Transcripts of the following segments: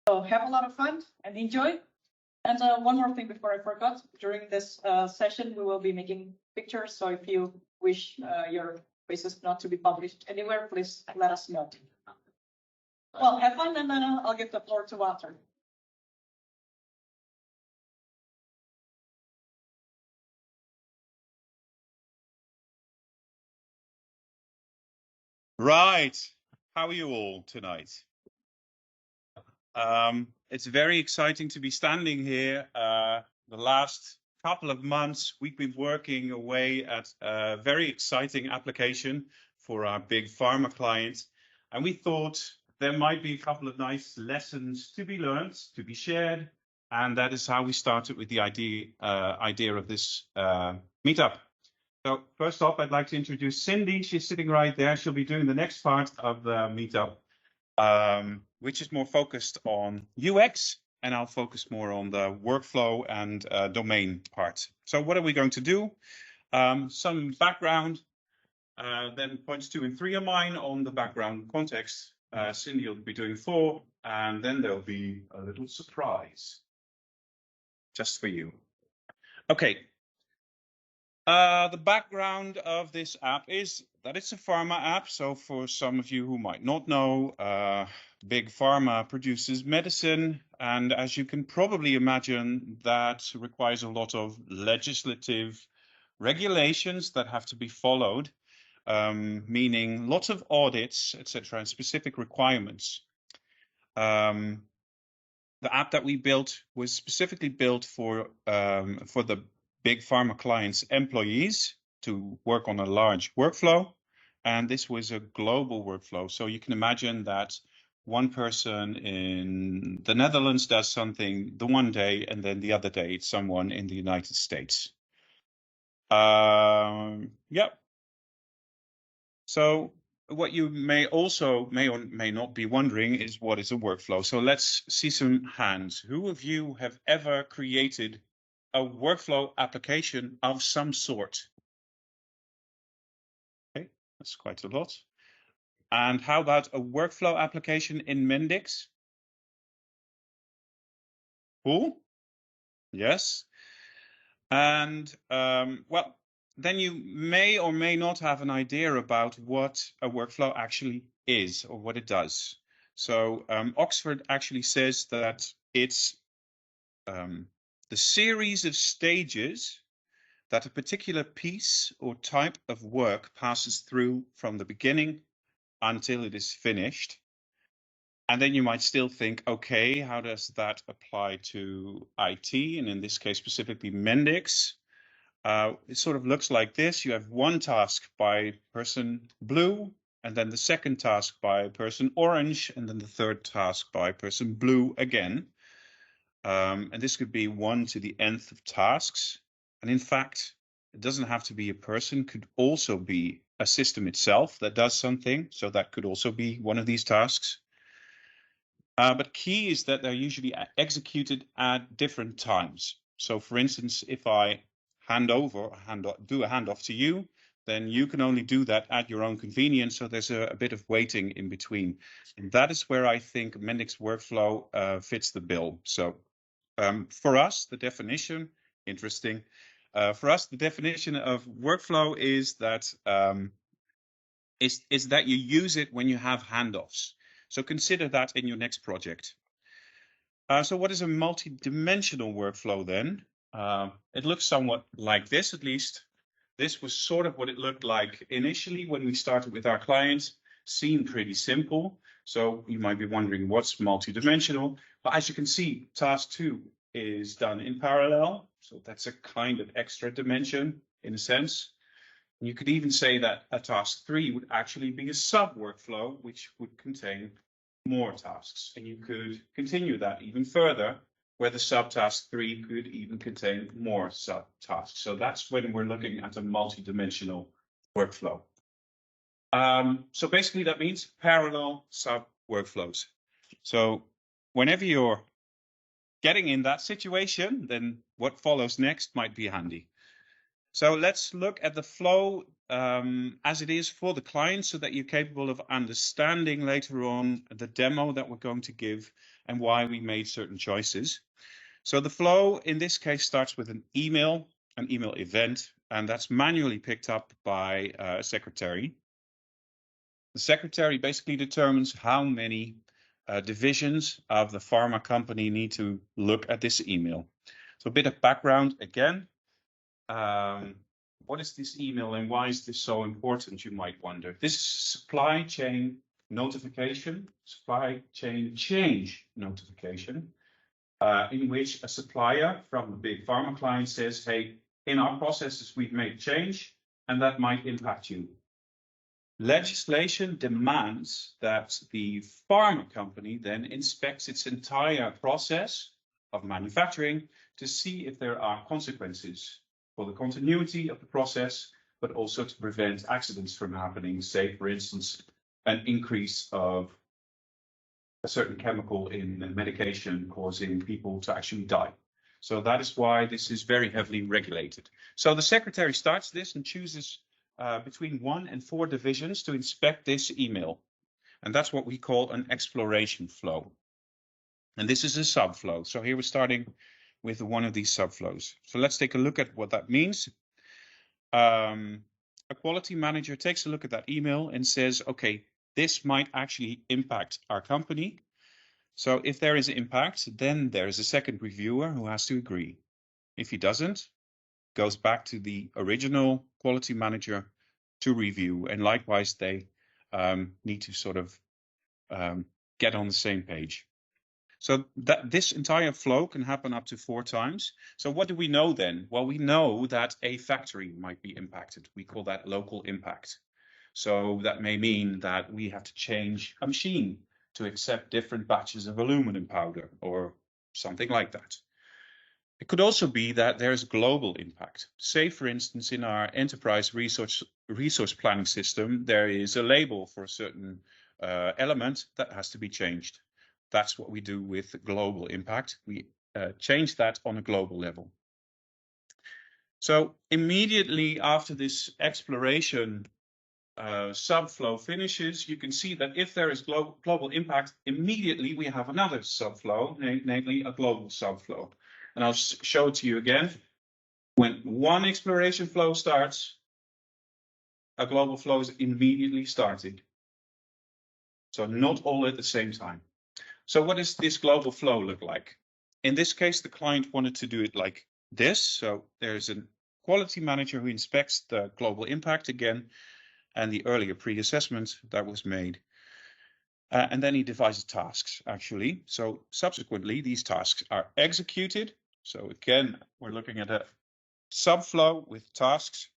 So have a lot of fun and enjoy. And one more thing before I forgot, during this session, we will be making pictures. So if you wish your faces not to be published anywhere, please let us know. Well, have fun, and then I'll give the floor to Wouter. Right. How are you all tonight? It's very exciting to be standing here. The last couple of months, we've been working away at a very exciting application for our big pharma clients. And we thought there might be a couple of nice lessons to be learned, to be shared. And that is how we started with the idea of this meetup. So first off, I'd like to introduce Cindy. She's sitting right there. She'll be doing the next part of the meetup, which is more focused on UX, and I'll focus more on the workflow and domain part. So what are we going to do? Some background, then points 2 and 3 are mine on the background context. Cindy will be doing 4, and then there'll be a little surprise just for you. Okay. The background of this app is that it's a pharma app. So for some of you who might not know, big pharma produces medicine. And as you can probably imagine, that requires a lot of legislative regulations that have to be followed, meaning lots of audits, etc., and specific requirements. The app that we built was specifically built for the big pharma clients' employees to work on a large workflow. And this was a global workflow. So you can imagine that one person in the Netherlands does something the one day, and then the other day it's someone in the United States. Yep. So what you may or may not be wondering is, what is a workflow? So let's see some hands. Who of you have ever created a workflow application of some sort? Okay, that's quite a lot. And how about a workflow application in Mendix? Cool. Yes. And well, then you may or may not have an idea about what a workflow actually is or what it does. So Oxford actually says that it's the series of stages that a particular piece or type of work passes through from the beginning until it is finished. And then you might still think, okay, how does that apply to IT? And in this case, specifically Mendix. It sort of looks like this. You have one task by person blue, and then the second task by person orange, and then the third task by person blue again. And this could be 1 to the nth of tasks. And in fact, it doesn't have to be a person, could also be a system itself that does something. So that could also be one of these tasks. But key is that they're usually executed at different times. So for instance, if I do a handoff to you, then you can only do that at your own convenience. So there's a bit of waiting in between. And that is where I think Mendix Workflow fits the bill. So for us, the definition, interesting. For us, the definition of workflow is that that you use it when you have handoffs. So consider that in your next project. So what is a multi-dimensional workflow then? It looks somewhat like this, at least. This was sort of what it looked like initially when we started with our clients. Seemed pretty simple. So you might be wondering what's multi-dimensional. But as you can see, task 2 is done in parallel. So that's a kind of extra dimension in a sense. You could even say that a task 3 would actually be a sub-workflow, which would contain more tasks. And you could continue that even further, where the subtask 3 could even contain more subtasks. So that's when we're looking at a multi-dimensional workflow. So basically that means parallel sub-workflows. So whenever you're getting in that situation, then what follows next might be handy. So let's look at the flow as it is for the client so that you're capable of understanding later on the demo that we're going to give and why we made certain choices. So the flow in this case starts with an email event, and that's manually picked up by a secretary. The secretary basically determines how many divisions of the pharma company need to look at this email. So a bit of background again. What is this email and why is this so important, you might wonder. This is supply chain notification, supply chain change notification, in which a supplier from a big pharma client says, hey, in our processes, we've made change and that might impact you. Legislation demands that the pharma company then inspects its entire process of manufacturing to see if there are consequences for the continuity of the process, but also to prevent accidents from happening, say, for instance, an increase of a certain chemical in the medication causing people to actually die. So that is why this is very heavily regulated. So the secretary starts this and chooses between 1 and 4 divisions to inspect this email. And that's what we call an exploration flow. And this is a subflow. So here we're starting with one of these subflows. So let's take a look at what that means. A quality manager takes a look at that email and says, okay, this might actually impact our company. So if there is an impact, then there is a second reviewer who has to agree. If he doesn't, goes back to the original quality manager to review. And likewise, they need to sort of get on the same page. So that this entire flow can happen up to 4 times. So what do we know then? Well, we know that a factory might be impacted. We call that local impact. So that may mean that we have to change a machine to accept different batches of aluminum powder or something like that. It could also be that there's global impact. Say, for instance, in our enterprise resource planning system, there is a label for a certain element that has to be changed. That's what we do with global impact. We change that on a global level. So immediately after this exploration subflow finishes, you can see that if there is global impact, immediately we have another subflow, namely a global subflow. And I'll show it to you again. When one exploration flow starts, a global flow is immediately started. So not all at the same time. So what does this global flow look like? In this case, the client wanted to do it like this. So there's a quality manager who inspects the global impact again and the earlier pre-assessment that was made. And then he devises tasks, actually. So subsequently, these tasks are executed. So again, we're looking at a subflow with tasks.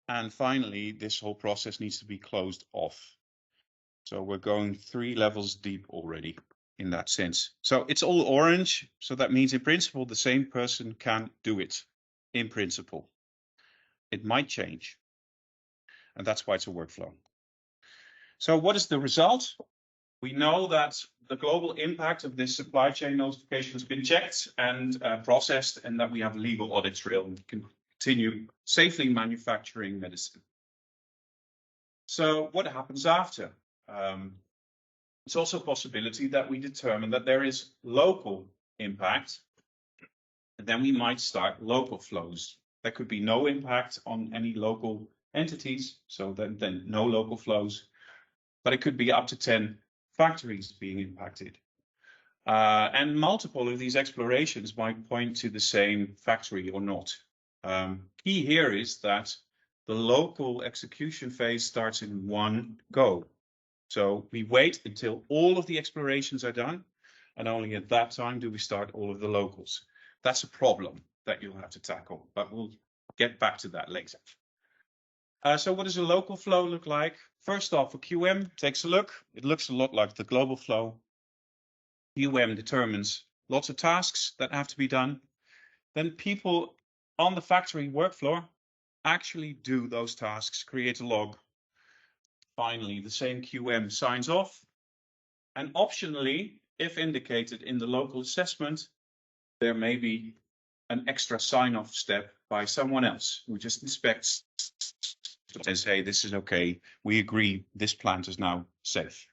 And finally, this whole process needs to be closed off. So we're going 3 levels deep already in that sense. So it's all orange. So that means in principle, the same person can do it in principle. It might change. And that's why it's a workflow. So what is the result? We know that the global impact of this supply chain notification has been checked and processed, and that we have a legal audit trail and can continue safely manufacturing medicine. So what happens after? It's also a possibility that we determine that there is local impact, and then we might start local flows. There could be no impact on any local entities, so then no local flows, but it could be up to 10 factories being impacted. And multiple of these explorations might point to the same factory or not. Key here is that the local execution phase starts in one go. So we wait until all of the explorations are done, and only at that time do we start all of the locals. That's a problem that you'll have to tackle, but we'll get back to that later. So what does a local flow look like? First off, a QM takes a look. It looks a lot like the global flow. QM determines lots of tasks that have to be done. Then people on the factory work floor actually do those tasks, create a log. Finally, the same QM signs off. And optionally, if indicated in the local assessment, there may be an extra sign-off step by someone else who just inspects and says, hey, this is okay. We agree this plant is now safe.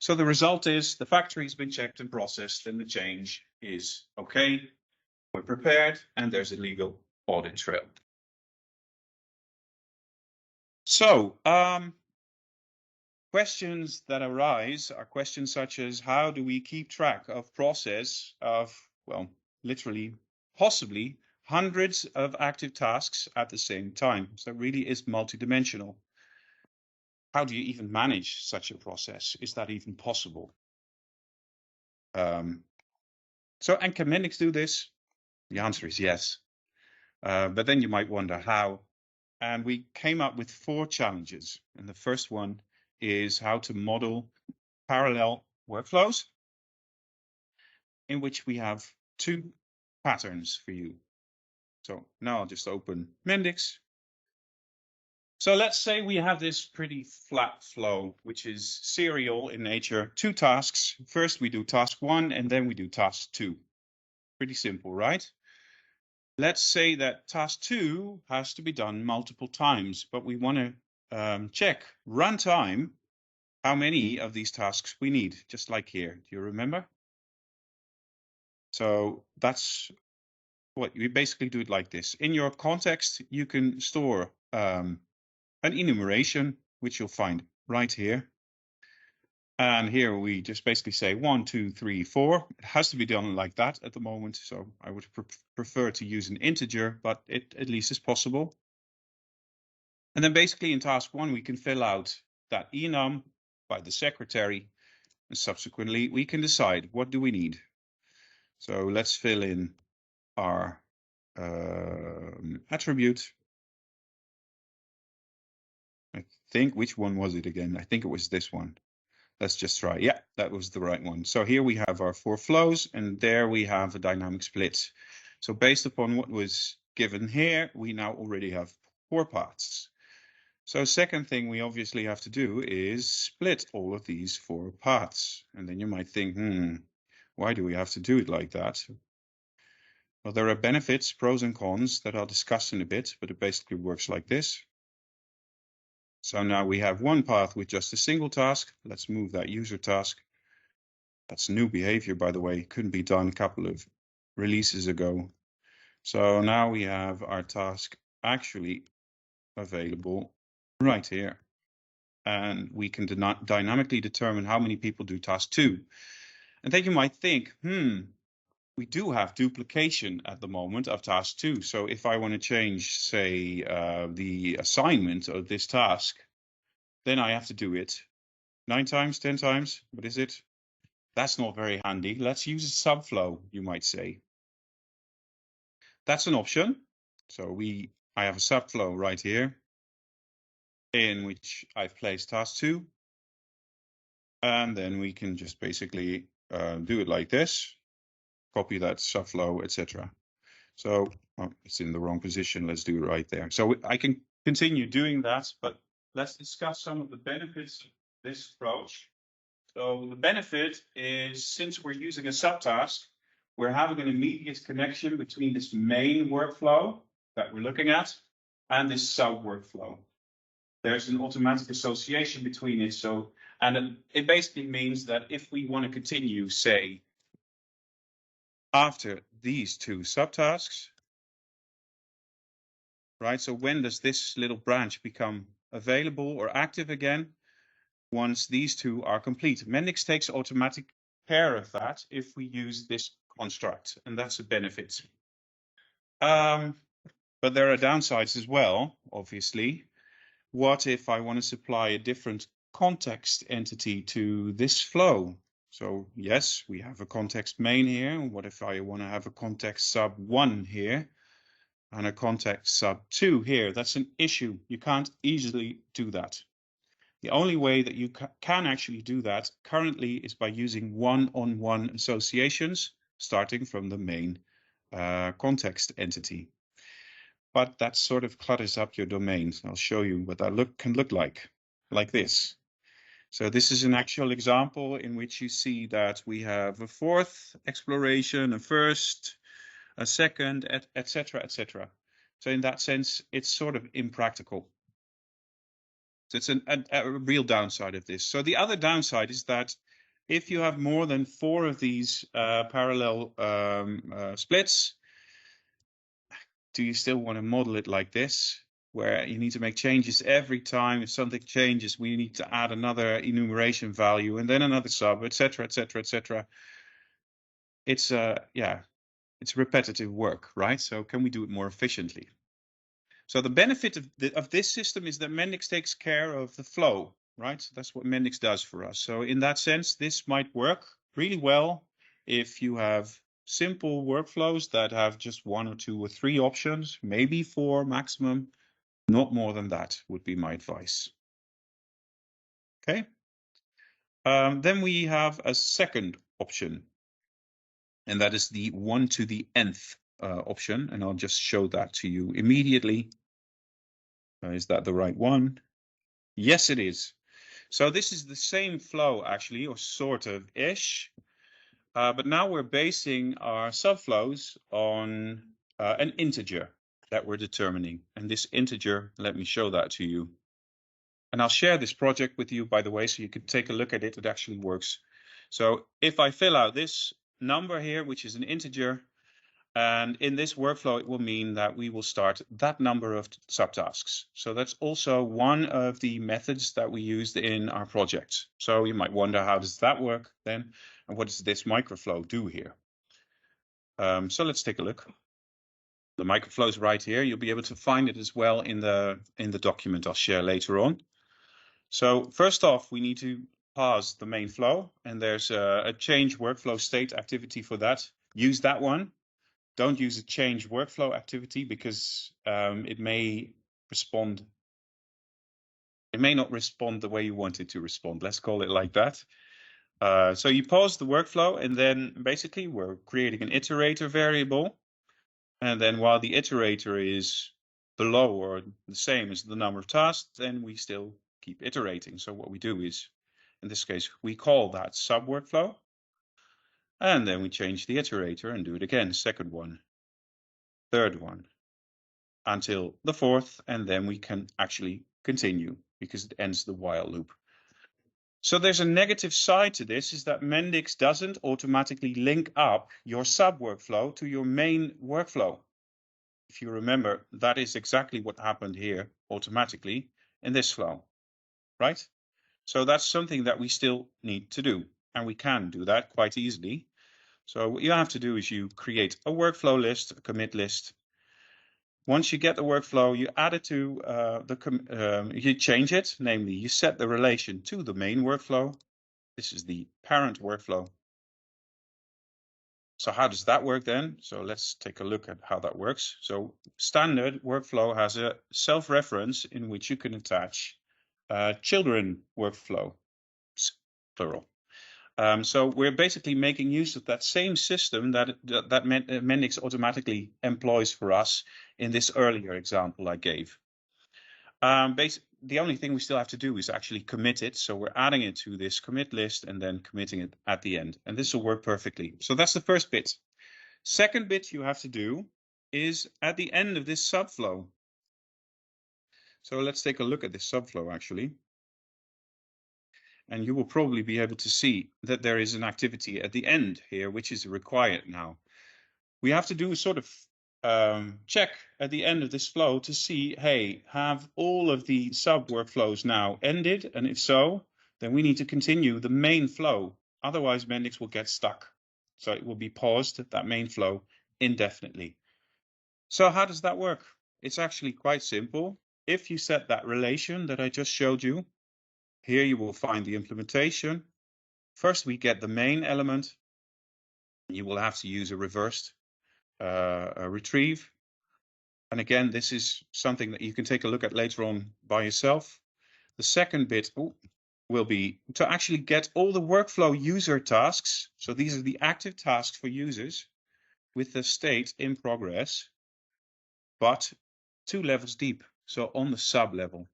So the result is the factory's been checked and processed and the change is okay. We're prepared and there's a legal audit trail. So questions that arise are questions such as how do we keep track of process of, well, literally, possibly hundreds of active tasks at the same time. So it really is multidimensional. How do you even manage such a process? Is that even possible? And can Mendix do this? The answer is yes. But then you might wonder how. And we came up with 4 challenges. And the first one is how to model parallel workflows in which we have 2 patterns for you. So now I'll just open Mendix. So let's say we have this pretty flat flow, which is serial in nature, 2 tasks. First we do task 1 and then we do task 2. Pretty simple, right? Let's say that task 2 has to be done multiple times, but we want to check runtime, how many of these tasks we need, just like here. Do you remember? So that's what we basically do it like this. In your context, you can store an enumeration, which you'll find right here. And here we just basically say 1, 2, 3, 4. It has to be done like that at the moment. So I would prefer to use an integer, but it at least is possible. And then basically in task 1, we can fill out that enum by the secretary. And subsequently, we can decide what do we need. So let's fill in our attribute. I think, which one was it again? I think it was this one. Let's just try. Yeah, that was the right one. So here we have our 4 flows and there we have a dynamic split. So based upon what was given here, we now already have 4 paths. So second thing we obviously have to do is split all of these 4 paths. And then you might think, why do we have to do it like that? Well, there are benefits, pros and cons that I'll discuss in a bit, but it basically works like this. So now we have 1 path with just a single task. Let's move that user task. That's new behavior, by the way. Couldn't be done a couple of releases ago. So now we have our task actually available right here. And we can dynamically determine how many people do task 2. And then you might think, we do have duplication at the moment of task 2. So if I want to change, say, the assignment of this task, then I have to do it 9 times, 10 times. What is it? That's not very handy. Let's use a subflow, you might say. That's an option. So I have a subflow right here in which I've placed task 2. And then we can just basically do it like this. Copy that subflow, etc. So it's in the wrong position. Let's do it right there. So I can continue doing that, but let's discuss some of the benefits of this approach. So the benefit is, since we're using a subtask, we're having an immediate connection between this main workflow that we're looking at and this sub workflow. There's an automatic association between it. So, and it basically means that if we want to continue, say, after these 2 subtasks, right? So when does this little branch become available or active again? Once these 2 are complete. Mendix takes automatic care of that if we use this construct, and that's a benefit. But there are downsides as well, obviously. What if I want to supply a different context entity to this flow? So yes, we have a context main here. What if I want to have a context sub 1 here and a context sub 2 here? That's an issue. You can't easily do that. The only way that you can actually do that currently is by using one-on-one associations, starting from the main context entity. But that sort of clutters up your domains. I'll show you what that can look like this. So this is an actual example in which you see that we have a 4th exploration, a 1st, a 2nd, etc., etc. So in that sense, it's sort of impractical. So it's a real downside of this. So the other downside is that if you have more than 4 of these parallel splits, do you still want to model it like this, where you need to make changes every time? If something changes, we need to add another enumeration value and then another sub, etc., etc., etc. It's it's repetitive work, right? So can we do it more efficiently? So the benefit of this system is that Mendix takes care of the flow, right? So that's what Mendix does for us. So in that sense, this might work really well if you have simple workflows that have just 1 or 2 or 3 options, maybe 4 maximum. Not more than that would be my advice. Okay. Then we have a second option, and that is the 1 to the nth option, and I'll just show that to you immediately. Is that the right one? Yes, it is. So this is the same flow actually, or sort of ish, but now we're basing our subflows on an integer that we're determining. And this integer, let me show that to you. And I'll share this project with you, by the way, so you can take a look at it. It actually works. So if I fill out this number here, which is an integer, and in this workflow, it will mean that we will start that number of subtasks. So that's also one of the methods that we used in our project. So you might wonder, how does that work then? And what does this microflow do here? So let's take a look. The microflow is right here. You'll be able to find it as well in the document I'll share later on. So first off, we need to pause the main flow, and there's a change workflow state activity for that. Use that one. Don't use a change workflow activity because it may respond. It may not respond the way you want it to respond. Let's call it like that. So you pause the workflow, and then basically we're creating an iterator variable. And then while the iterator is below or the same as the number of tasks, then we still keep iterating. So what we do is, in this case, we call that sub workflow. And then we change the iterator and do it again. Second one, third one, until the 4th, and then we can actually continue because it ends the while loop. So there's a negative side to this, is that Mendix doesn't automatically link up your sub workflow to your main workflow. If you remember, that is exactly what happened here automatically in this flow, right? So that's something that we still need to do, and we can do that quite easily. So what you have to do is you create a workflow list, a commit list. Once you get the workflow, you add it to you change it, namely you set the relation to the main workflow. This is the parent workflow. So how does that work then? So let's take a look at how that works. So standard workflow has a self-reference in which you can attach children workflow, plural. So we're basically making use of that same system that Mendix automatically employs for us in this earlier example I gave. The only thing we still have to do is actually commit it. So we're adding it to this commit list and then committing it at the end. And this will work perfectly. So that's the first bit. Second bit you have to do is at the end of this subflow. So let's take a look at this subflow actually. And you will probably be able to see that there is an activity at the end here, which is required now. We have to do a sort of check at the end of this flow to see, hey, have all of the sub workflows now ended? And if so, then we need to continue the main flow. Otherwise, Mendix will get stuck. So it will be paused, that main flow, indefinitely. So how does that work? It's actually quite simple. If you set that relation that I just showed you, here you will find the implementation. First, we get the main element. You will have to use a reversed retrieve. And again, this is something that you can take a look at later on by yourself. The second bit will be to actually get all the workflow user tasks. So these are the active tasks for users with the state in progress, but 2 levels deep. So on the sub level.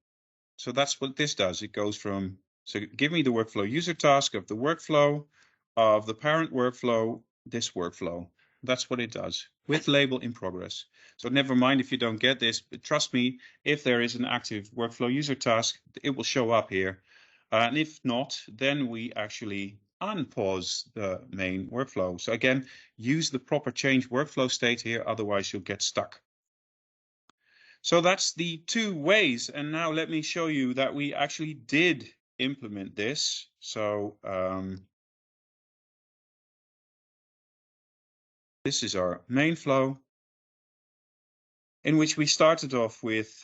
So that's what this does. It goes from, so give me the workflow user task of the workflow, of the parent workflow, this workflow. That's what it does. with label in progress. So never mind if you don't get this, but trust me, if there is an active workflow user task, it will show up here. And if not, then we actually unpause the main workflow. So again, use the proper change workflow state here, otherwise you'll get stuck. So that's the two ways. And now let me show you that we actually did implement this. So this is our main flow, in which we started off with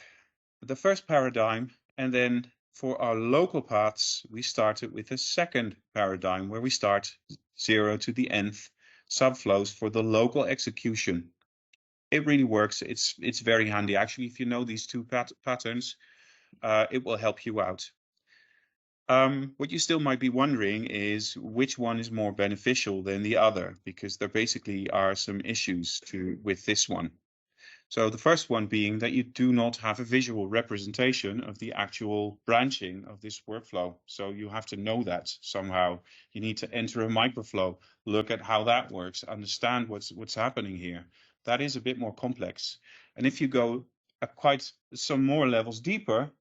the first paradigm, and then for our local paths, we started with a second paradigm where we start 0 to the nth subflows for the local execution. It really works. It's very handy. Actually, if you know these two patterns, it will help you out. What you still might be wondering is which one is more beneficial than the other, because there basically are some issues with this one. So the first one being that you do not have a visual representation of the actual branching of this workflow. So you have to know that somehow. You need to enter a microflow, look at how that works, understand what's happening here. That is a bit more complex. And if you go quite some more levels deeper,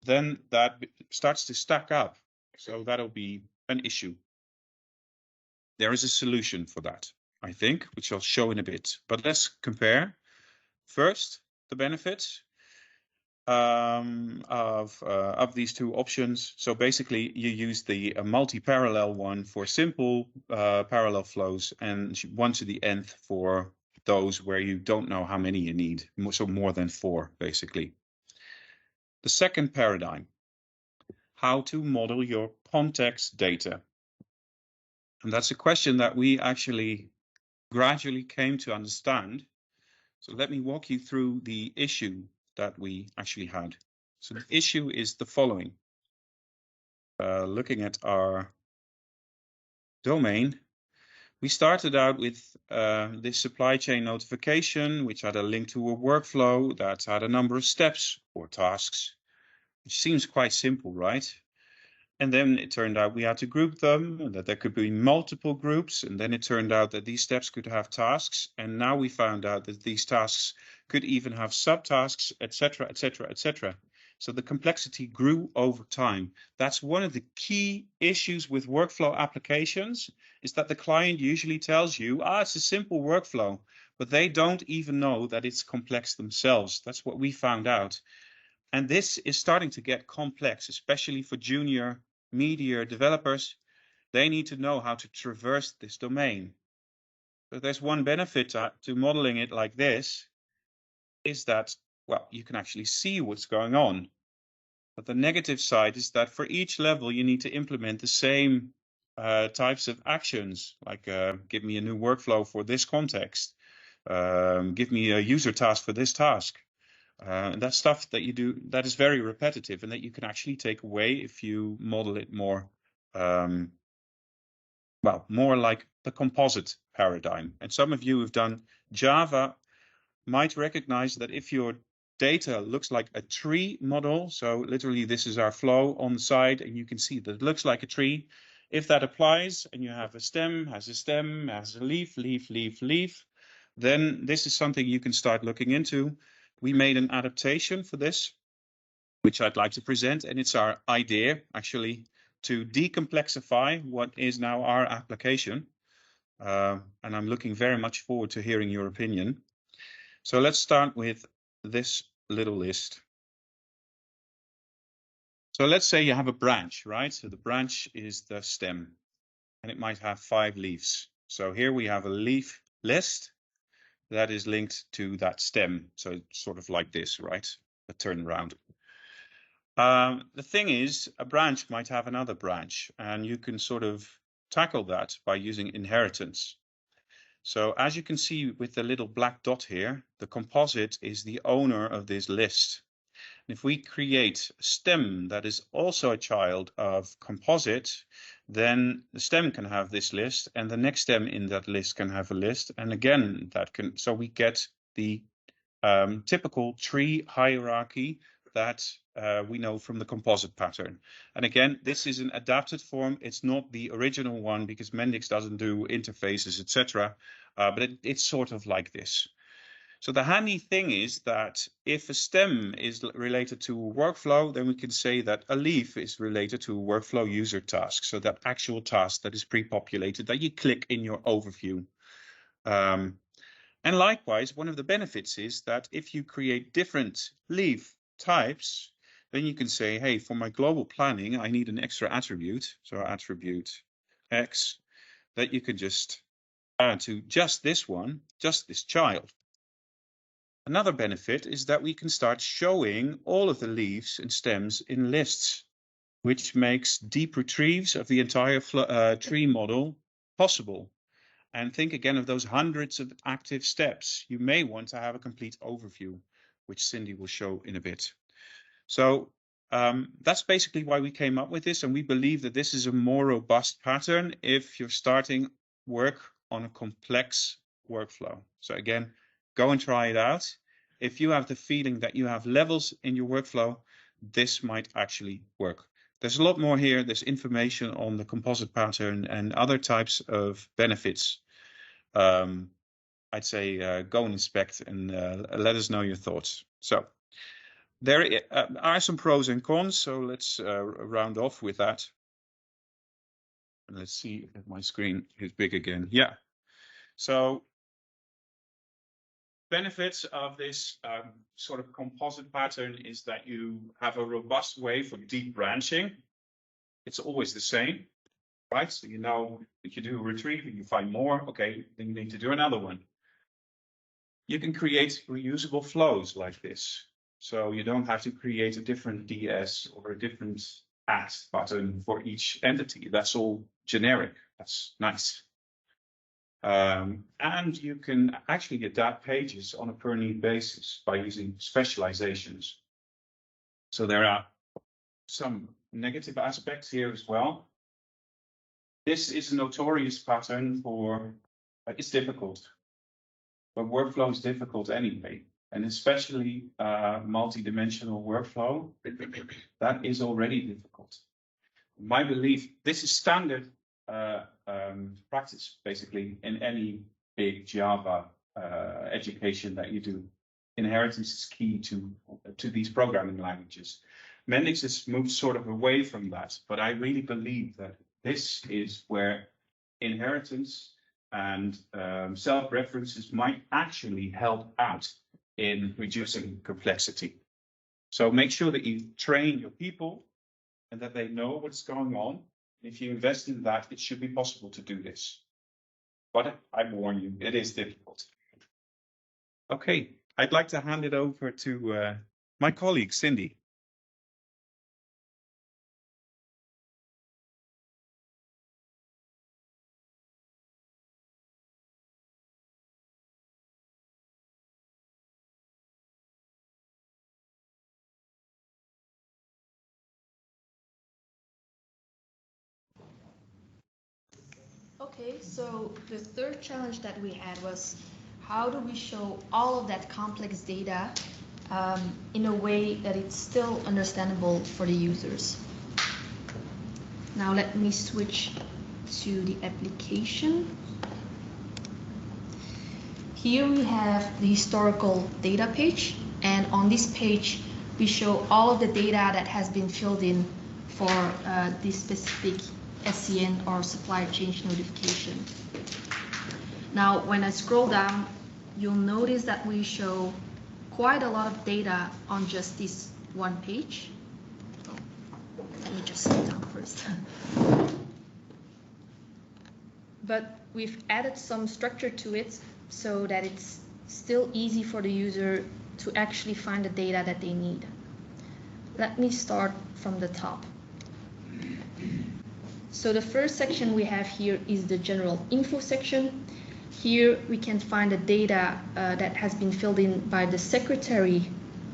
then that starts to stack up. So that'll be an issue. There is a solution for that, I think, which I'll show in a bit. But let's compare. First, the benefits of these two options. So basically, you use the multi-parallel one for simple parallel flows, and 1 to the nth for those where you don't know how many you need, so more than 4, basically. The second paradigm, how to model your context data. And that's a question that we actually gradually came to understand. So let me walk you through the issue that we actually had. So the issue is the following. Looking at our domain, we started out with this supply chain notification, which had a link to a workflow that had a number of steps or tasks, which seems quite simple, right? And then it turned out we had to group them, and that there could be multiple groups. And then it turned out that these steps could have tasks. And now we found out that these tasks could even have subtasks, etc., etc., etc. So the complexity grew over time. That's one of the key issues with workflow applications, is that the client usually tells you, it's a simple workflow, but they don't even know that it's complex themselves. That's what we found out. And this is starting to get complex, especially for junior media developers. They need to know how to traverse this domain. But there's one benefit to modeling it like this, is that, well, you can actually see what's going on. But the negative side is that for each level, you need to implement the same types of actions, like give me a new workflow for this context, give me a user task for this task. And that's stuff that you do that is very repetitive and that you can actually take away if you model it more, more like the composite paradigm. And some of you who've done Java might recognize that if your data looks like a tree model, so literally this is our flow on the side, and you can see that it looks like a tree. If that applies and you have a stem, has a leaf, leaf, then this is something you can start looking into. We made an adaptation for this, which I'd like to present, and it's our idea, actually, to decomplexify what is now our application. And I'm looking very much forward to hearing your opinion. So let's start with this little list. So let's say you have a branch, right? So the branch is the stem, and it might have 5 leaves. So here we have a leaf list that is linked to that stem. So it's sort of like this, right? A turnaround. The thing is, a branch might have another branch, and you can sort of tackle that by using inheritance. So as you can see with the little black dot here, the composite is the owner of this list. And if we create a stem that is also a child of composite, then the stem can have this list, and the next stem in that list can have a list. And again, that can, so we get the typical tree hierarchy that we know from the composite pattern. And again, this is an adapted form. It's not the original one because Mendix doesn't do interfaces, etc. But it's sort of like this. So the handy thing is that if a stem is related to a workflow, then we can say that a leaf is related to a workflow user task. So that actual task that is pre-populated that you click in your overview. And likewise, one of the benefits is that if you create different leaf types, then you can say, hey, for my global planning, I need an extra attribute. So attribute X that you can just add to just this one, just this child. Another benefit is that we can start showing all of the leaves and stems in lists, which makes deep retrieves of the entire tree model possible. And think again of those hundreds of active steps. You may want to have a complete overview, which Cindy will show in a bit. So that's basically why we came up with this. And we believe that this is a more robust pattern if you're starting work on a complex workflow. So again, go and try it out. If you have the feeling that you have levels in your workflow, this might actually work. There's a lot more here. There's information on the composite pattern and other types of benefits. I'd say go and inspect and let us know your thoughts. So there are some pros and cons. So let's round off with that. And let's see if my screen is big again. Yeah. So benefits of this sort of composite pattern is that you have a robust way for deep branching. It's always the same, right? So you know if you do a retrieve and you find more, okay, then you need to do another one. You can create reusable flows like this. So you don't have to create a different DS or a different at button for each entity. That's all generic. That's nice. And you can actually adapt pages on a per need basis by using specializations. So there are some negative aspects here as well. This is a notorious pattern for, it's difficult, but workflow is difficult anyway. And especially multi-dimensional workflow, that is already difficult. My belief, this is standard practice basically in any big Java education that you do. Inheritance is key to these programming languages. Mendix has moved sort of away from that, but I really believe that this is where inheritance and self-references might actually help out in reducing complexity. So make sure that you train your people and that they know what's going on. If you invest in that, it should be possible to do this. But I warn you, it is difficult. Okay, I'd like to hand it over to my colleague, Cindy. Okay, so the third challenge that we had was how do we show all of that complex data in a way that it's still understandable for the users. Now let me switch to the application. Here we have the historical data page, and on this page we show all of the data that has been filled in for this specific SCN or supplier change notification. Now, when I scroll down, you'll notice that we show quite a lot of data on just this one page. Oh, let me just sit down first. But we've added some structure to it so that it's still easy for the user to actually find the data that they need. Let me start from the top. So the first section we have here is the general info section. Here we can find the data that has been filled in by the secretary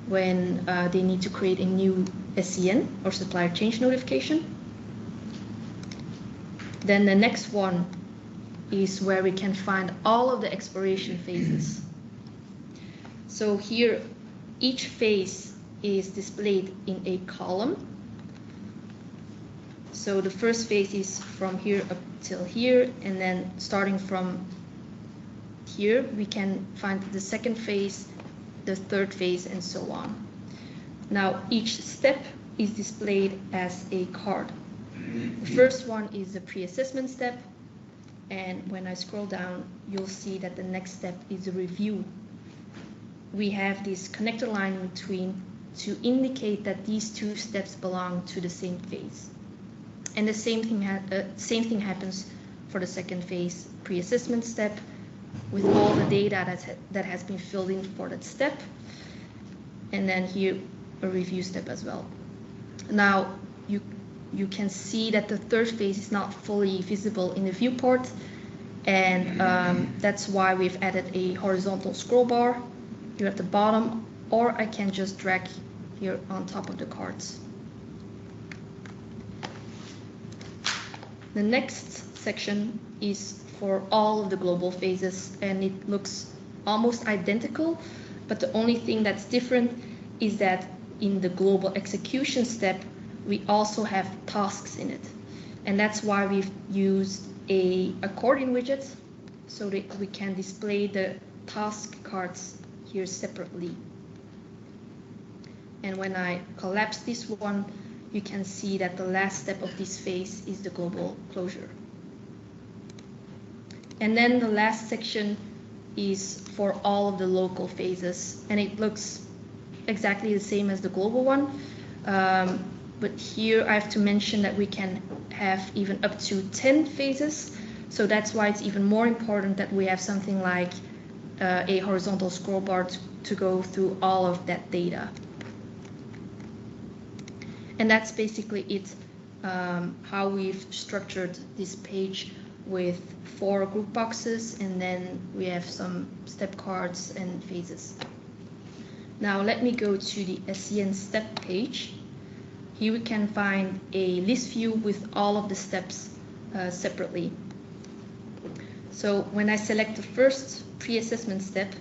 when they need to create a new SCN or supplier change notification. Then the next one is where we can find all of the expiration phases. So here each phase is displayed in a column. So the first phase is from here up till here, and then starting from here, we can find the second phase, the third phase, and so on. Now, each step is displayed as a card. The first one is the pre-assessment step, and when I scroll down, you'll see that the next step is a review. We have this connector line in between to indicate that these two steps belong to the same phase. And the same thing happens for the second phase, pre-assessment step, with all the data that has been filled in for that step. And then here, a review step as well. Now, you can see that the third phase is not fully visible in the viewport, and that's why we've added a horizontal scroll bar here at the bottom, or I can just drag here on top of the cards. The next section is for all of the global phases, and it looks almost identical, but the only thing that's different is that in the global execution step, we also have tasks in it. And that's why we've used a accordion widget so that we can display the task cards here separately. And when I collapse this one, you can see that the last step of this phase is the global closure. And then the last section is for all of the local phases, and it looks exactly the same as the global one. But here I have to mention that we can have even up to 10 phases. So that's why it's even more important that we have something like a horizontal scroll bar to go through all of that data. And that's basically it, how we've structured this page with 4 group boxes, and then we have some step cards and phases. Now let me go to the SCN step page. Here we can find a list view with all of the steps separately. So when I select the first pre-assessment step,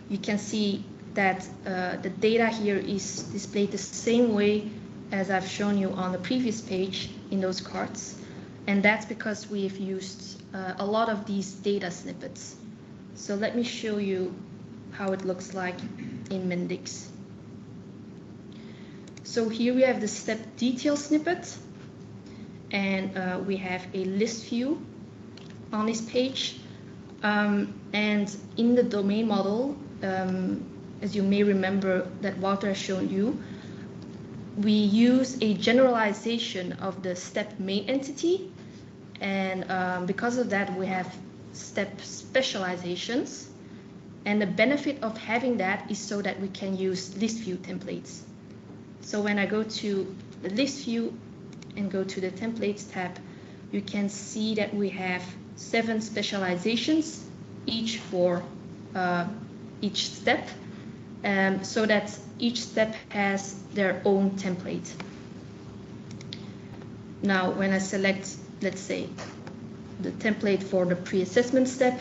you can see that the data here is displayed the same way as I've shown you on the previous page in those cards. And that's because we've used a lot of these data snippets. So let me show you how it looks like in Mendix. So here we have the step detail snippet, and we have a list view on this page. And in the domain model, as you may remember that Wouter has shown you, we use a generalization of the step main entity, and because of that we have step specializations, and the benefit of having that is so that we can use list view templates. So when I go to the list view and go to the templates tab, you can see that we have 7 specializations, each for each step, so that each step has their own template. Now, when I select, let's say, the template for the pre-assessment step,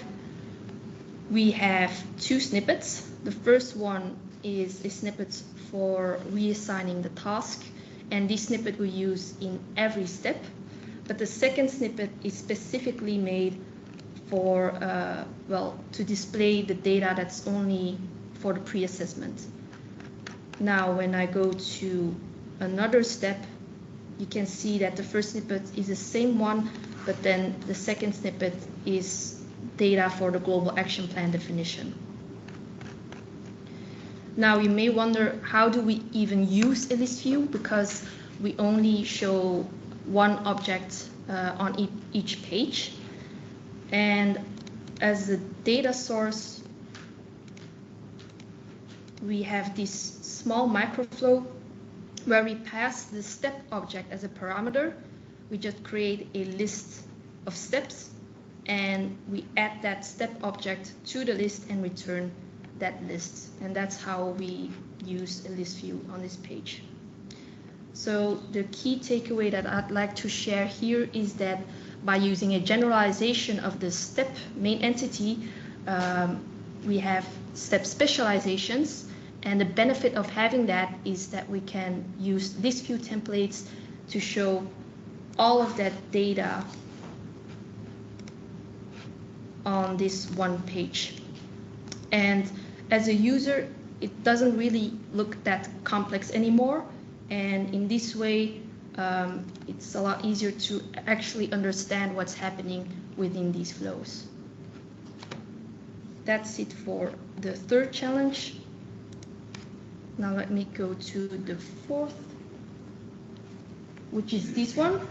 we have 2 snippets. The first one is a snippet for reassigning the task, and this snippet we use in every step. But the second snippet is specifically made for, well, to display the data that's only for the pre-assessment. Now, when I go to another step, you can see that the first snippet is the same one, but then the second snippet is data for the global action plan definition. Now, you may wonder, how do we even use a list view? Because we only show one object on each page. And as a data source, we have this small microflow where we pass the step object as a parameter. We just create a list of steps, and we add that step object to the list and return that list. And that's how we use a list view on this page. So the key takeaway that I'd like to share here is that by using a generalization of the step main entity, we have step specializations, And the benefit of having that is that we can use these few templates to show all of that data on this one page. And as a user, it doesn't really look that complex anymore. And in this way, it's a lot easier to actually understand what's happening within these flows. That's it for the third challenge. Now let me go to the fourth, which is this one.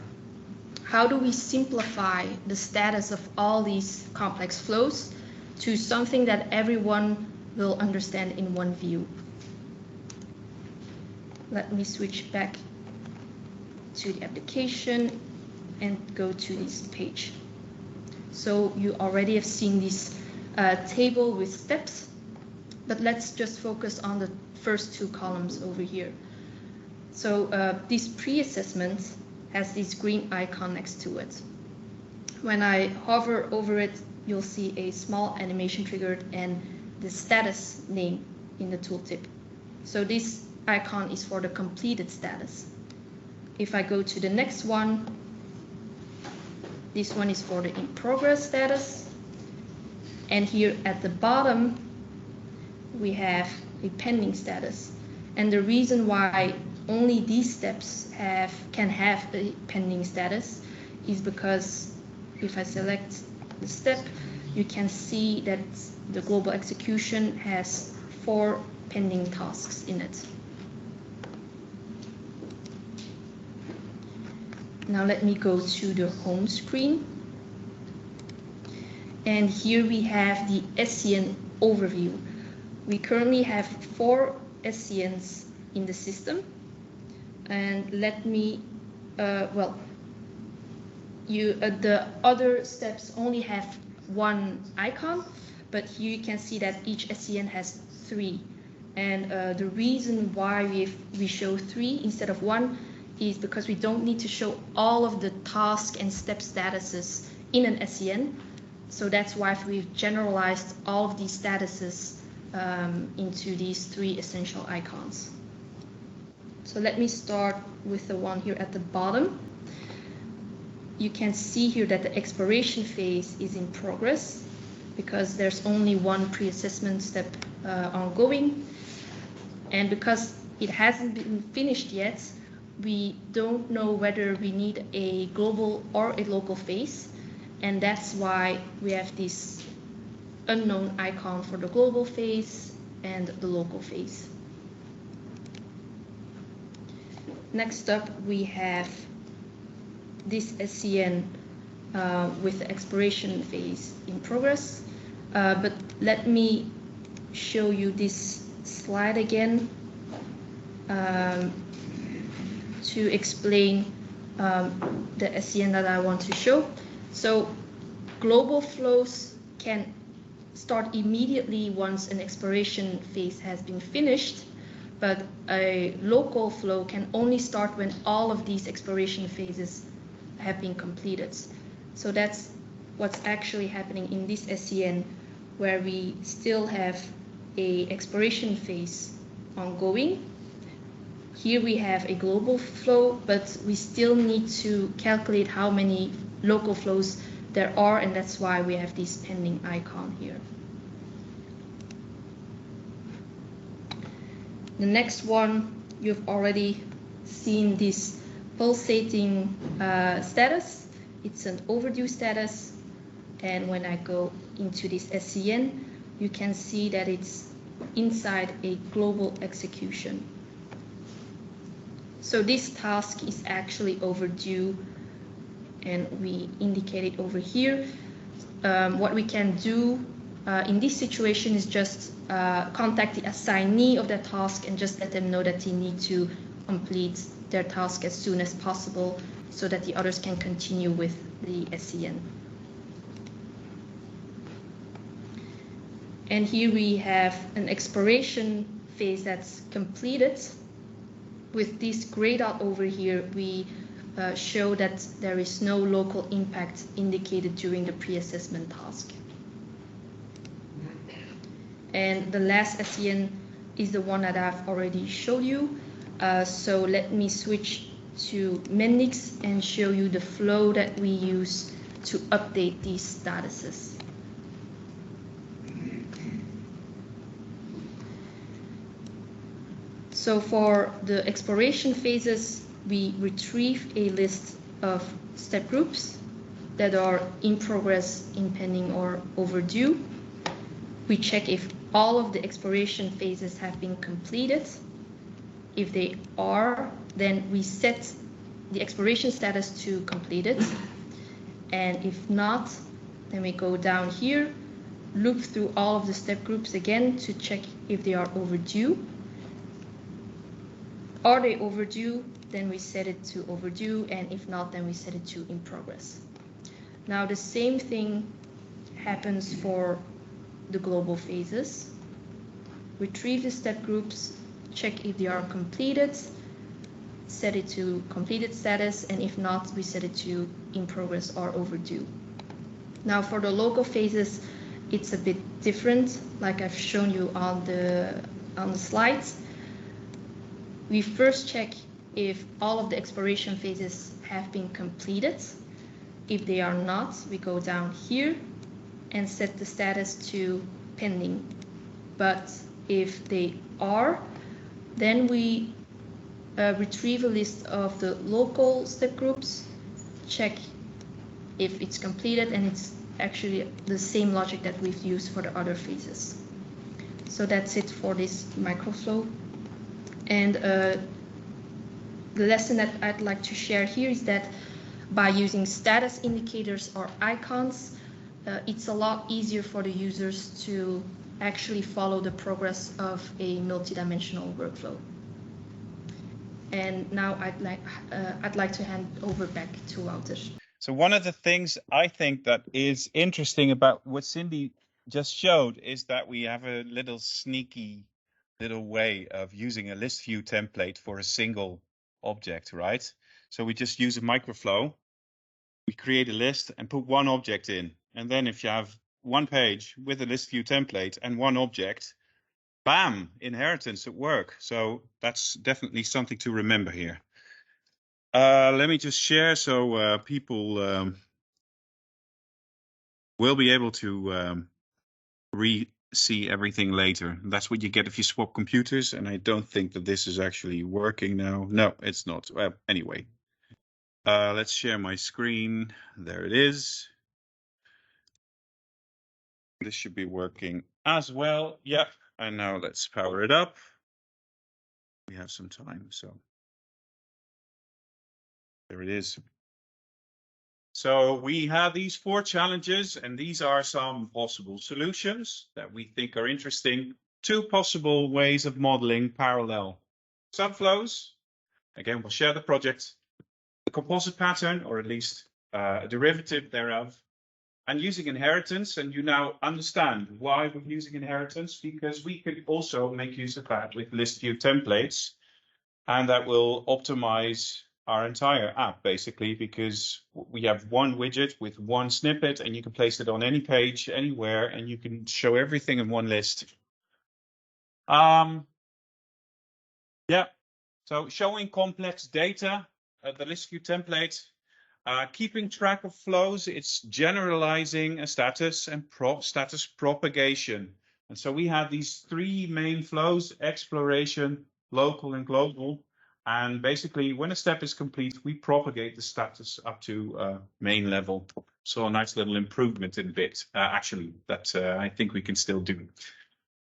How do we simplify the status of all these complex flows to something that everyone will understand in one view? Let me switch back to the application and go to this page. So you already have seen this table with steps, but let's just focus on the first two columns over here. So this pre-assessment has this green icon next to it. When I hover over it, you'll see a small animation triggered and the status name in the tooltip. So this icon is for the completed status. If I go to the next one, this one is for the in progress status. And here at the bottom, we have a pending status. And the reason why only these steps can have a pending status is because if I select the step, you can see that the global execution has 4 pending tasks in it. Now let me go to the home screen. And here we have the SCN overview. We currently have 4 SCNs in the system. And let me, the other steps only have 1 icon, but here you can see that each SCN has 3. And the reason why we show 3 instead of 1 is because we don't need to show all of the task and step statuses in an SCN. So that's why we've generalized all of these statuses into these 3 essential icons. So let me start with the one here at the bottom. You can see here that the exploration phase is in progress because there's only 1 pre-assessment step ongoing. And because it hasn't been finished yet, we don't know whether we need a global or a local phase. And that's why we have this unknown icon for the global phase and the local phase. Next up, we have this SCN with the exploration phase in progress. But let me show you this slide again to explain the SCN that I want to show. So global flows can start immediately once an exploration phase has been finished, but a local flow can only start when all of these exploration phases have been completed. So that's what's actually happening in this SCN, where we still have a exploration phase ongoing. Here we have a global flow, but we still need to calculate how many local flows there are, and that's why we have this pending icon here. The next one, you've already seen this pulsating status. It's an overdue status, and when I go into this SCN, you can see that it's inside a global execution. So this task is actually overdue, and we indicate it over here. What we can do in this situation is just contact the assignee of that task and just let them know that they need to complete their task as soon as possible so that the others can continue with the SCN. And here we have an exploration phase that's completed. With this gray dot over here, we show that there is no local impact indicated during the pre-assessment task. And the last SCN is the one that I've already showed you. So let me switch to Mendix and show you the flow that we use to update these statuses. So for the exploration phases, we retrieve a list of step groups that are in progress, in pending, or overdue. We check if all of the exploration phases have been completed. If they are, then we set the exploration status to completed. And if not, then we go down here, look through all of the step groups again to check if they are overdue. Are they overdue? Then we set it to overdue, and if not, then we set it to in progress. Now the same thing happens for the global phases. Retrieve the step groups, check if they are completed, set it to completed status, and if not, we set it to in progress or overdue. Now for the local phases, it's a bit different, like I've shown you on the slides. We first check if all of the exploration phases have been completed. If they are not, we go down here and set the status to pending. But if they are, then we retrieve a list of the local step groups, check if it's completed, and it's actually the same logic that we've used for the other phases. So that's it for this microflow. And the lesson that I'd like to share here is that by using status indicators or icons, it's a lot easier for the users to actually follow the progress of a multidimensional workflow. And now I'd like to hand over back to Wouter. So one of the things I think that is interesting about what Cindy just showed is that we have a little sneaky little way of using a list view template for a single object, right? So we just use a microflow. We create a list and put one object in. And then if you have one page with a list view template and one object, bam, inheritance at work. So that's definitely something to remember here. Let me just share so people will be able to see everything later. That's what you get if you swap computers, and I don't think that this is actually working now. No, it's not. Well, anyway, let's share my screen. There it is. This should be working as well. Yep. And now let's power it up. We have some time, so there it is. So we have these 4 challenges, and these are some possible solutions that we think are interesting. 2 possible ways of modeling parallel subflows. Again, we'll share the project, the composite pattern, or at least a derivative thereof, and using inheritance. And you now understand why we're using inheritance, because we could also make use of that with list view templates, and that will optimize our entire app, basically, because we have one widget with one snippet, and you can place it on any page, anywhere, and you can show everything in one list. Yeah, so showing complex data, the list view template, keeping track of flows, it's generalizing a status and status propagation. And so we have these 3 main flows: exploration, local, and global. And basically, when a step is complete, we propagate the status up to main level. So a nice little improvement in bit, actually, that I think we can still do.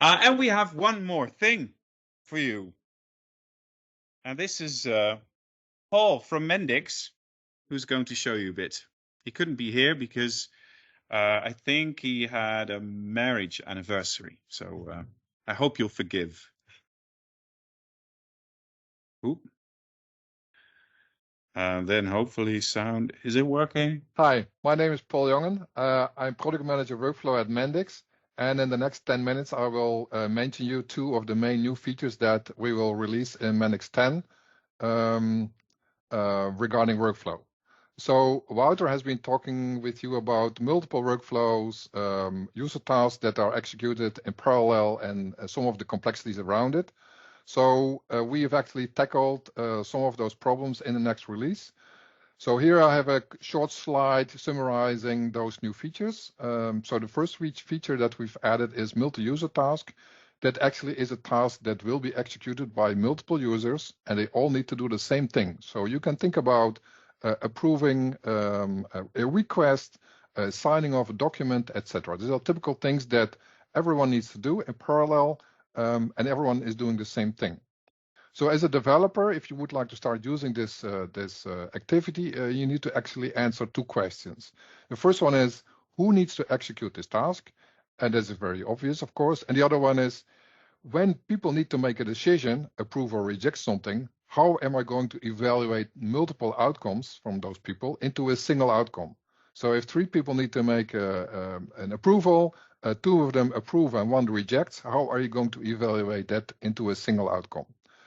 And we have one more thing for you. And this is Paul from Mendix, who's going to show you a bit. He couldn't be here because I think he had a marriage anniversary. So I hope you'll forgive. Oop. Then hopefully sound, is it working? Hi, my name is Paul Jongen. I'm Product Manager Workflow at Mendix. And in the next 10 minutes, I will mention you 2 of the main new features that we will release in Mendix 10 regarding workflow. So Wouter has been talking with you about multiple workflows, user tasks that are executed in parallel, and some of the complexities around it. So we have actually tackled some of those problems in the next release. So here I have a short slide summarizing those new features. So the first feature that we've added is multi-user task. That actually is a task that will be executed by multiple users, and they all need to do the same thing. So you can think about approving a request, signing off a document, etc. These are typical things that everyone needs to do in parallel, and everyone is doing the same thing. So as a developer, if you would like to start using this activity, you need to actually answer two questions. The first one is, who needs to execute this task? And that's very obvious, of course. And the other one is, when people need to make a decision, approve or reject something, how am I going to evaluate multiple outcomes from those people into a single outcome? So if 3 people need to make an approval, 2 of them approve and 1 rejects, how are you going to evaluate that into a single outcome?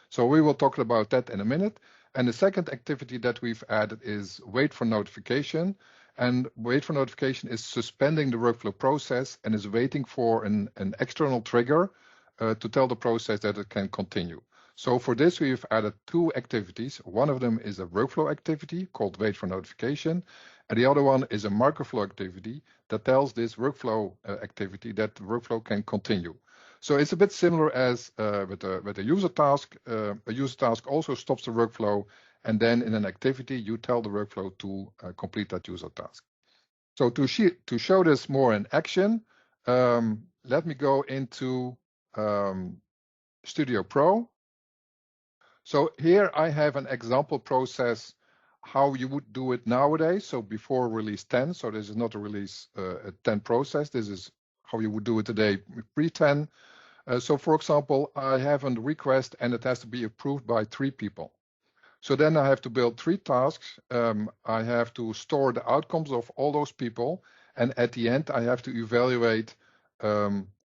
So we will talk about that in a minute. And the second activity that we've added is wait for notification. And wait for notification is suspending the workflow process and is waiting for an external trigger to tell the process that it can continue. So for this, we've added 2 activities. One of them is a workflow activity called wait for notification. And the other one is a microflow activity that tells this workflow activity that the workflow can continue. So it's a bit similar as with a user task. A user task also stops the workflow, and then in an activity, you tell the workflow to complete that user task. So to show this more in action, let me go into Studio Pro. So here I have an example process how you would do it nowadays. So before release 10, so this is not a release 10 process. This is how you would do it today pre-10. So for example, I have a request and it has to be approved by 3 people. So then I have to build 3 tasks. I have to store the outcomes of all those people. And at the end, I have to evaluate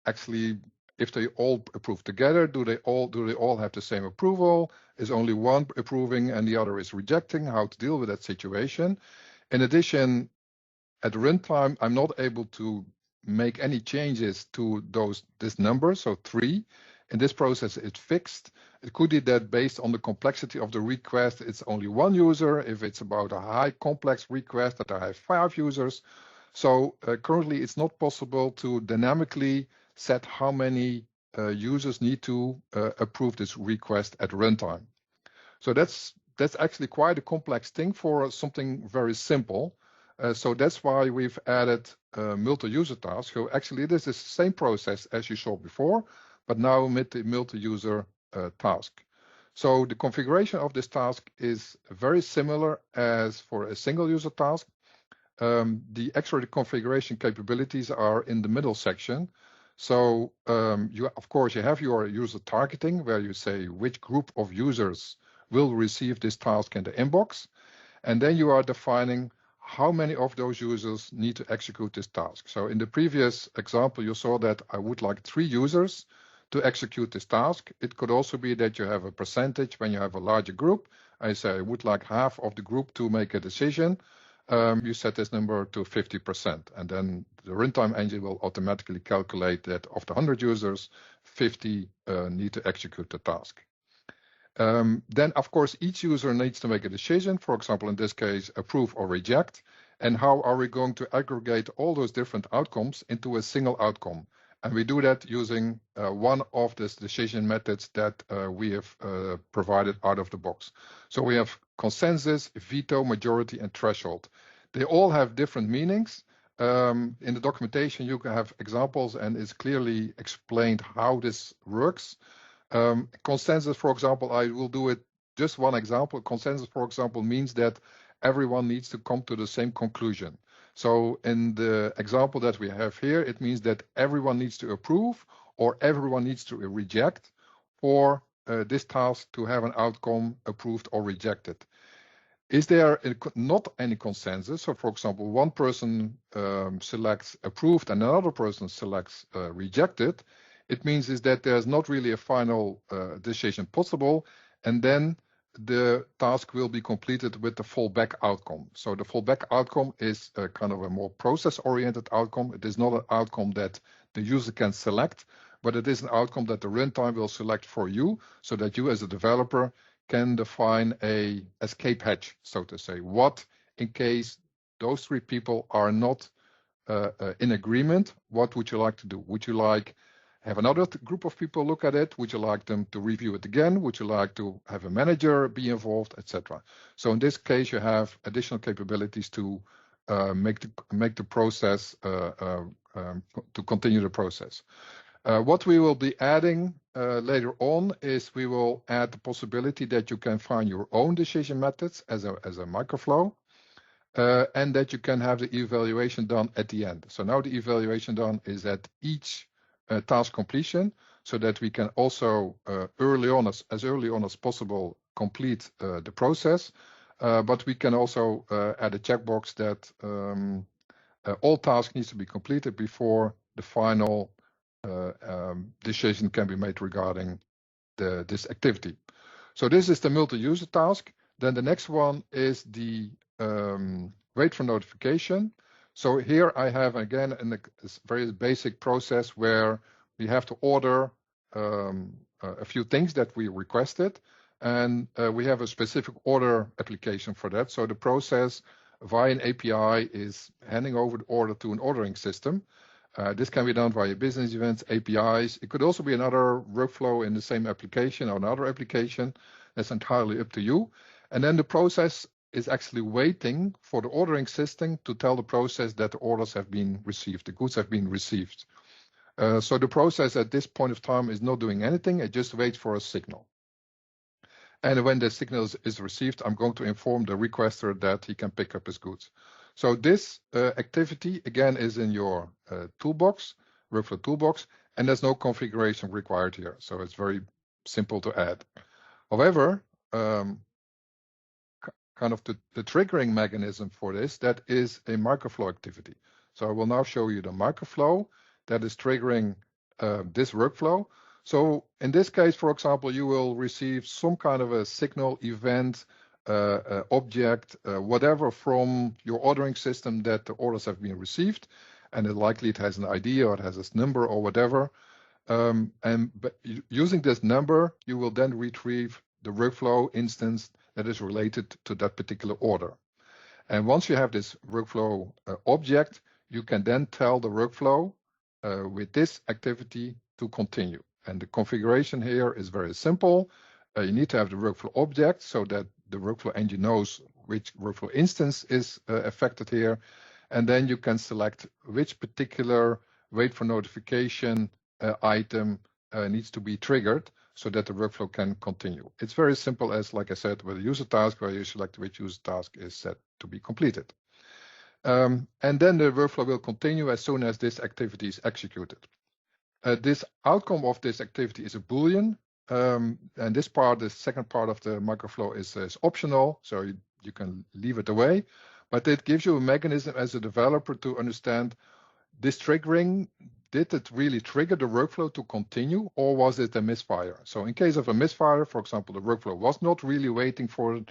actually if they all approve together. Do they all have the same approval? Is only one approving and the other is rejecting? How to deal with that situation? In addition, at runtime, I'm not able to make any changes to this number, so 3. In this process, it's fixed. It could be that based on the complexity of the request, it's only 1 user. If it's about a high complex request, that I have 5 users. So currently, it's not possible to dynamically set how many users need to approve this request at runtime. So that's actually quite a complex thing for something very simple. So that's why we've added multi-user tasks. So actually, this is the same process as you saw before, but now with the multi-user task. So the configuration of this task is very similar as for a single user task. The extra configuration capabilities are in the middle section. So of course, you have your user targeting, where you say which group of users will receive this task in the inbox. And then you are defining how many of those users need to execute this task. So in the previous example, you saw that I would like 3 users to execute this task. It could also be that you have a percentage when you have a larger group. I say I would like half of the group to make a decision. You set this number to 50%, and then the runtime engine will automatically calculate that of the 100 users, 50 need to execute the task. Then, of course, each user needs to make a decision, for example, in this case, approve or reject. And how are we going to aggregate all those different outcomes into a single outcome? And we do that using one of these decision methods that we have provided out of the box. So we have consensus, veto, majority, and threshold. They all have different meanings. In the documentation, you can have examples, and it's clearly explained how this works. Consensus, for example, I will do it just one example. Consensus, for example, means that everyone needs to come to the same conclusion. So in the example that we have here, it means that everyone needs to approve or everyone needs to reject for this task to have an outcome approved or rejected. Is there not any consensus? So for example, one person selects approved and another person selects rejected. It means is that there's not really a final decision possible, and then the task will be completed with the fallback outcome. So the fallback outcome is a kind of a more process-oriented outcome. It is not an outcome that the user can select, but it is an outcome that the runtime will select for you, so that you as a developer can define a escape hatch, so to say. What in case those three people are not in agreement? What would you like to do? Would you like have another group of people look at it? Would you like them to review it again? Would you like to have a manager be involved, etc.? So in this case, you have additional capabilities to make the process to continue the process. What we will be adding later on is we will add the possibility that you can find your own decision methods as a microflow, and that you can have the evaluation done at the end. So now the evaluation done is at each task completion, so that we can also as early on as possible complete the process. But we can also add a checkbox that all tasks needs to be completed before the final decision can be made regarding this activity. So this is the multi-user task. Then the next one is the wait for notification. So here I have again a very basic process where we have to order a few things that we requested, and we have a specific order application for that. So the process via an API is handing over the order to an ordering system. This can be done via business events, APIs. It could also be another workflow in the same application or another application. That's entirely up to you. And then the process is actually waiting for the ordering system to tell the process that the orders have been received, the goods have been received. So the process at this point of time is not doing anything, it just waits for a signal. And when the signal is received, I'm going to inform the requester that he can pick up his goods. So this activity, again, is in your toolbox, workflow toolbox, and there's no configuration required here. So it's very simple to add. However, kind of the triggering mechanism for this, that is a microflow activity. So I will now show you the microflow that is triggering this workflow. So in this case, for example, you will receive some kind of a signal, event, object, whatever from your ordering system that the orders have been received, and likely it has an ID or it has this number or whatever. But using this number, you will then retrieve the workflow instance that is related to that particular order. And once you have this workflow object, you can then tell the workflow with this activity to continue. And the configuration here is very simple. You need to have the workflow object so that the workflow engine knows which workflow instance is affected here. And then you can select which particular wait for notification item needs to be triggered so that the workflow can continue. It's very simple as, like I said, with a user task where you select which user task is set to be completed. And then the workflow will continue as soon as this activity is executed. This outcome of this activity is a Boolean. And this part, the second part of the microflow is optional, so you can leave it away. But it gives you a mechanism as a developer to understand this triggering. Did it really trigger the workflow to continue, or was it a misfire? So in case of a misfire, for example, the workflow was not really waiting for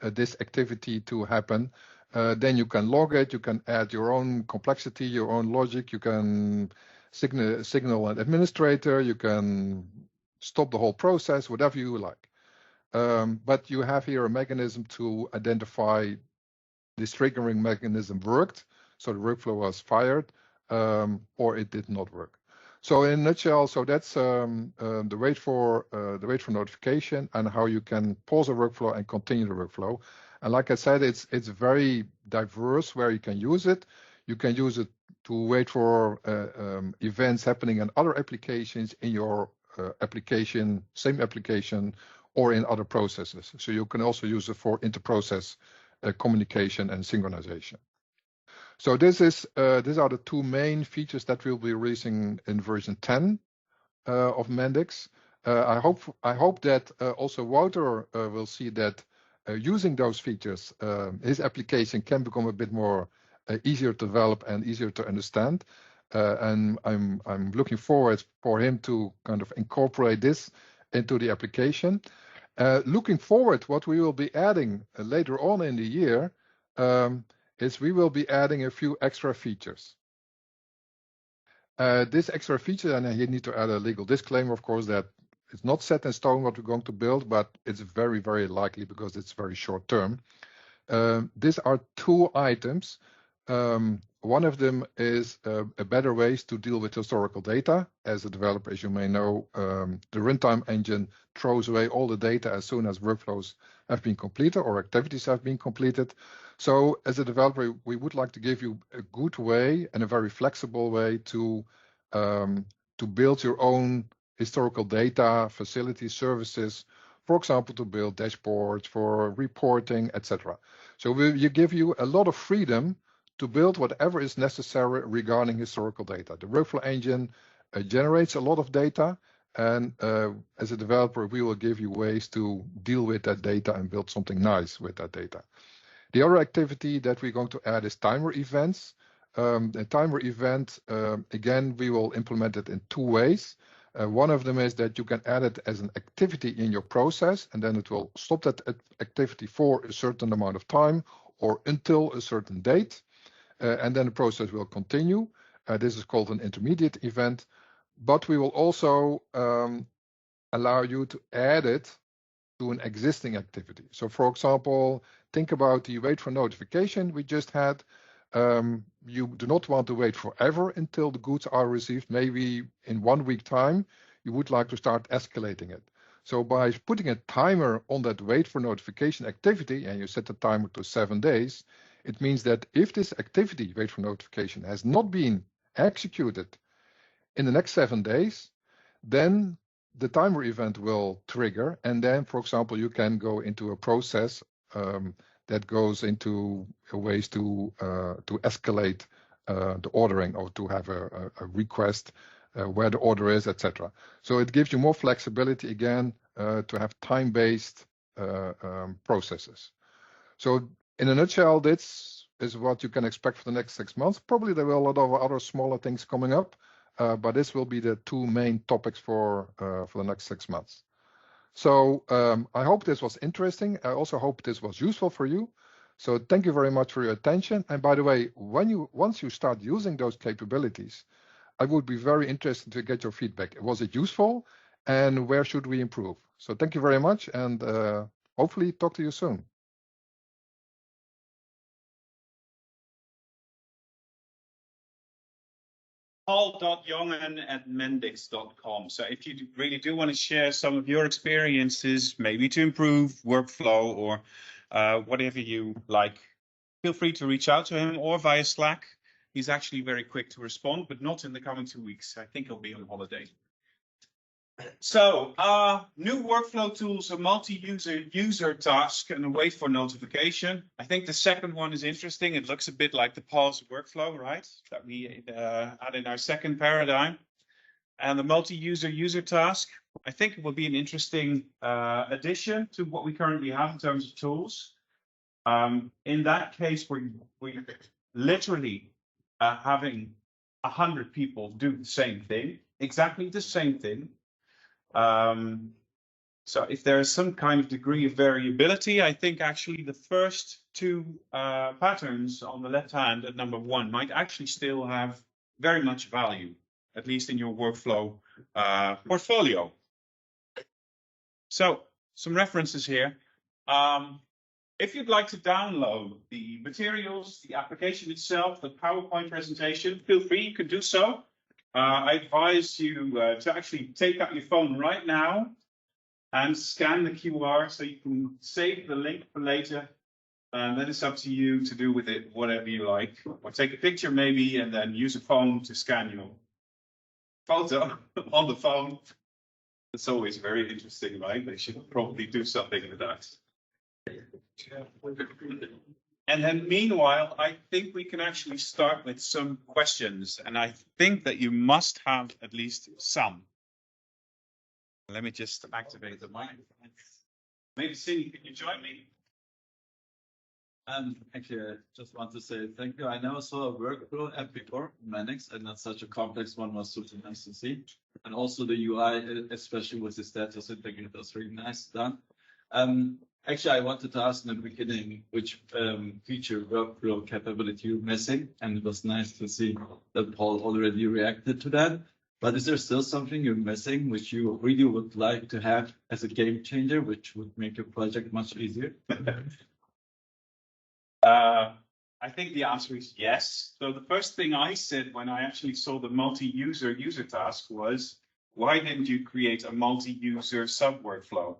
this activity to happen, then you can log it, you can add your own complexity, your own logic, you can signal an administrator, you can stop the whole process, whatever you like. But you have here a mechanism to identify this triggering mechanism worked, so the workflow was fired, or it did not work. So in a nutshell, so that's the wait for notification and how you can pause a workflow and continue the workflow. And like I said, it's very diverse where you can use it. You can use it to wait for events happening in other applications in your same application, or in other processes. So you can also use it for inter-process communication and synchronization. So these are the two main features that we'll be releasing in version 10 of Mendix. I hope that also Wouter will see that using those features, his application can become a bit more easier to develop and easier to understand. And I'm looking forward for him to kind of incorporate this into the application. Looking forward, what we will be adding later on in the year is we will be adding a few extra features. This extra feature, and you need to add a legal disclaimer, of course, that it's not set in stone what we're going to build, but it's very, very likely because it's very short term. These are two items. One of them is a better ways to deal with historical data. As a developer, as you may know, the runtime engine throws away all the data as soon as workflows have been completed or activities have been completed. So as a developer, we would like to give you a good way and a very flexible way to build your own historical data, facilities, services, for example, to build dashboards for reporting, etc. So we give you a lot of freedom to build whatever is necessary regarding historical data. The workflow engine generates a lot of data, and as a developer, we will give you ways to deal with that data and build something nice with that data. The other activity that we're going to add is timer events. The timer event, again, we will implement it in two ways. One of them is that you can add it as an activity in your process, and then it will stop that activity for a certain amount of time or until a certain date, and then the process will continue. This is called an intermediate event, but we will also allow you to add it to an existing activity. So for example, think about the wait for notification we just had. You do not want to wait forever until the goods are received. Maybe in 1 week time, you would like to start escalating it. So by putting a timer on that wait for notification activity, and you set the timer to 7 days, it means that if this activity, wait for notification, has not been executed in the next 7 days, then the timer event will trigger. And then, for example, you can go into a process that goes into ways to escalate the ordering or to have a request where the order is, etc. So it gives you more flexibility again to have time-based processes. So in a nutshell, this is what you can expect for the next 6 months. Probably there will be a lot of other smaller things coming up, but this will be the two main topics for the next 6 months. So I hope this was interesting. I also hope this was useful for you. So thank you very much for your attention. And by the way, once you start using those capabilities, I would be very interested to get your feedback. Was it useful? And where should we improve? So thank you very much, and hopefully talk to you soon. paul.jongen@mendix.com. So if you really do want to share some of your experiences, maybe to improve workflow or whatever you like, feel free to reach out to him or via Slack. He's actually very quick to respond, but not in the coming 2 weeks. I think he'll be on holiday. So new workflow tools, a multi-user task and a wait for notification. I think the second one is interesting. It looks a bit like the pause workflow, right? That we had in our second paradigm. And the multi-user task, I think it will be an interesting addition to what we currently have in terms of tools. In that case, we're literally having 100 people do the same thing, exactly the same thing. So if there is some kind of degree of variability, I think actually the first two patterns on the left hand at number 1 might actually still have very much value, at least in your workflow portfolio. So some references here. If you'd like to download the materials, the application itself, the PowerPoint presentation, feel free, you can do so. I advise you to actually take out your phone right now and scan the QR so you can save the link for later. And then it's up to you to do with it whatever you like. Or take a picture maybe and then use a phone to scan your photo on the phone. It's always very interesting, right? They should probably do something with that. And then meanwhile, I think we can actually start with some questions. And I think that you must have at least some. Let me just activate the microphone. Maybe Cindy, can you join me? Actually, I just want to say thank you. I never saw a workflow app before, Mendix, and that's such a complex one, was super nice to see. And also the UI, especially with the status integrator, was really nice done. Actually, I wanted to ask in the beginning which feature workflow capability you're missing, and it was nice to see that Paul already reacted to that. But is there still something you're missing which you really would like to have as a game changer, which would make your project much easier? I think the answer is yes. So the first thing I said when I actually saw the multi-user user task was, why didn't you create a multi-user sub-workflow?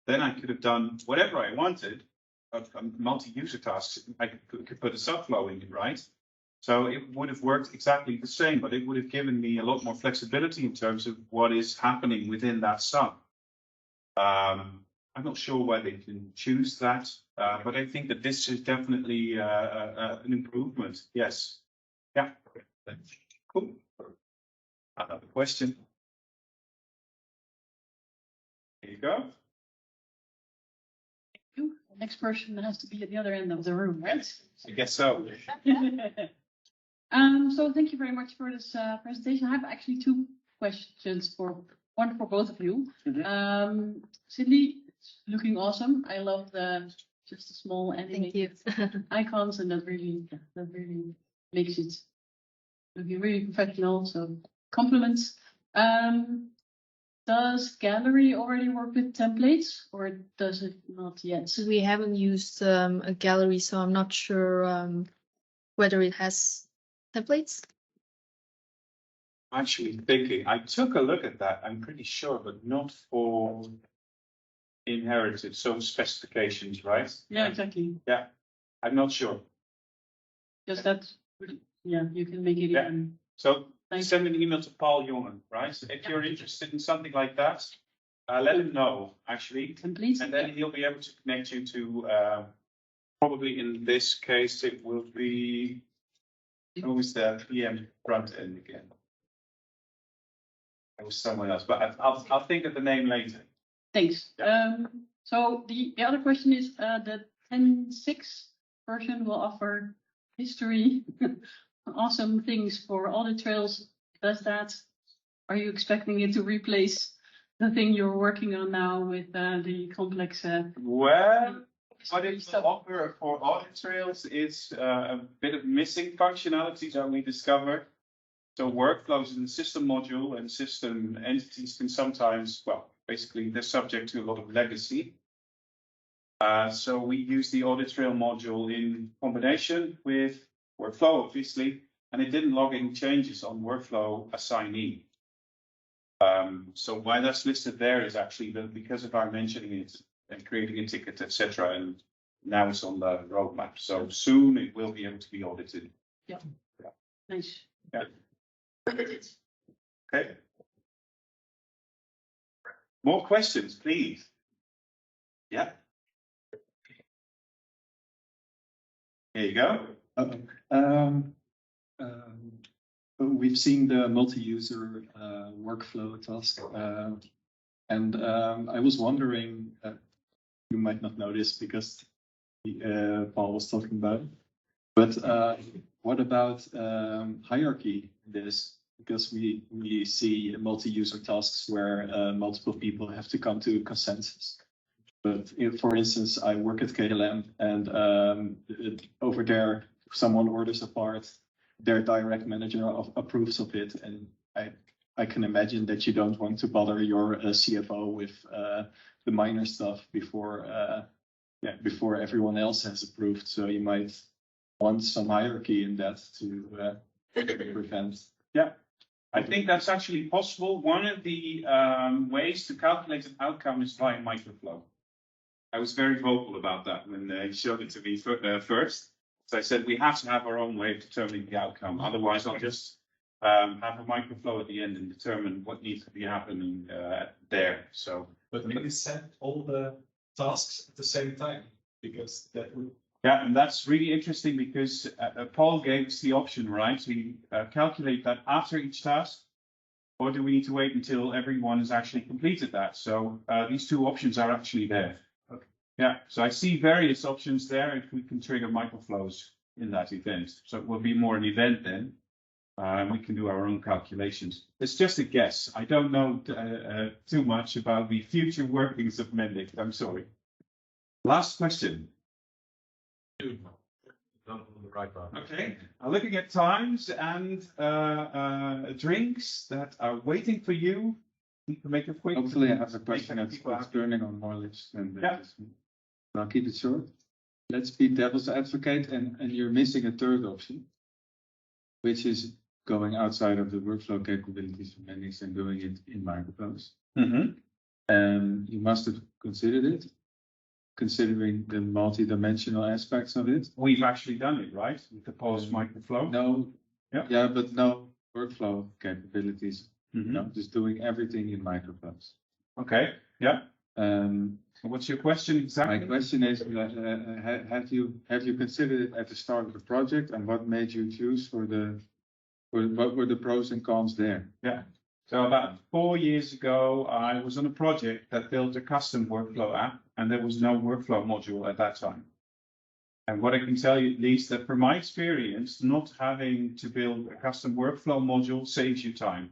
Then I could have done whatever I wanted, multi-user tasks. I could put a subflow in it, right? So it would have worked exactly the same, but it would have given me a lot more flexibility in terms of what is happening within that sub. I'm not sure why they didn't choose that, but I think that this is definitely an improvement. Yes. Yeah. Cool. Another question. Here you go. The next person has to be at the other end of the room, right? I guess so. So thank you very much for this presentation. I have actually two questions one for both of you. Cindy, it's looking awesome. I love just the small animated icons, and that really makes it looking really professional. So compliments. Does Gallery already work with templates, or does it not yet? So we haven't used a gallery, so I'm not sure whether it has templates. Actually thinking, I took a look at that, I'm pretty sure, but not for inherited, so specifications, right? Yeah, exactly. Yeah, I'm not sure. Just that, yeah, you can make it even. So send an email to Paul Jongen, right? If you're interested in something like that, let him know, actually. Templates. And then he'll be able to connect you to, probably in this case, it will be, who is the PM front end again? It was someone else, but I'll think of the name later. Thanks. So the other question is, the 10.6 version will offer history, awesome things for audit trails. Are you expecting it to replace the thing you're working on now with the complex? Well, what it will offer for audit trails is a bit of missing functionalities that we discovered. So workflows in the system module and system entities can sometimes, well, basically they're subject to a lot of legacy. So we use the audit trail module in combination with workflow, obviously, and it didn't log any changes on workflow assignee. So why that's listed there is actually because of our mentioning it and creating a ticket, etc. And now it's on the roadmap. So soon it will be able to be audited. Yeah. Nice. Yeah. Okay. More questions, please. Yeah. Here you go. We've seen the multi-user workflow task, and I was wondering, you might not know this because Paul was talking about it, but what about hierarchy in this? Because we see multi-user tasks where multiple people have to come to a consensus. But if, for instance, I work at KLM and over there someone orders a part, their direct manager approves of it, and I can imagine that you don't want to bother your CFO with the minor stuff before everyone else has approved. So you might want some hierarchy in that to prevent. Yeah, I think that's actually possible. One of the ways to calculate an outcome is via microflow. I was very vocal about that when they showed it to me first. So I said we have to have our own way of determining the outcome. Otherwise, I'll just have a microflow at the end and determine what needs to be happening there. So, but maybe set all the tasks at the same time, because that would. Yeah, and that's really interesting because Paul gave us the option, right? We calculate that after each task, or do we need to wait until everyone has actually completed that? So these two options are actually there. Okay. Yeah, so I see various options there if we can trigger microflows in that event. So it will be more an event then. We can do our own calculations. It's just a guess. I don't know too much about the future workings of Mendix. I'm sorry. Last question. Okay. Looking at times and drinks that are waiting for you. You can make a quick. Hopefully, I have a question that's turning on more lips than this. I'll keep it short. Let's be devil's advocate, and you're missing a third option, which is going outside of the workflow capabilities of Mendix and doing it in microphones. You must have considered it, considering the multi-dimensional aspects of it. We've actually done it, right? With the pulse microflow. No, yeah, but no workflow capabilities. No, just doing everything in microphones. Okay, yeah. What's your question exactly? My question is, have you considered it at the start of the project, and what made you choose what were the pros and cons there? Yeah. So about 4 years ago, I was on a project that built a custom workflow app, and there was no workflow module at that time. And what I can tell you, at least, that from my experience, not having to build a custom workflow module saves you time.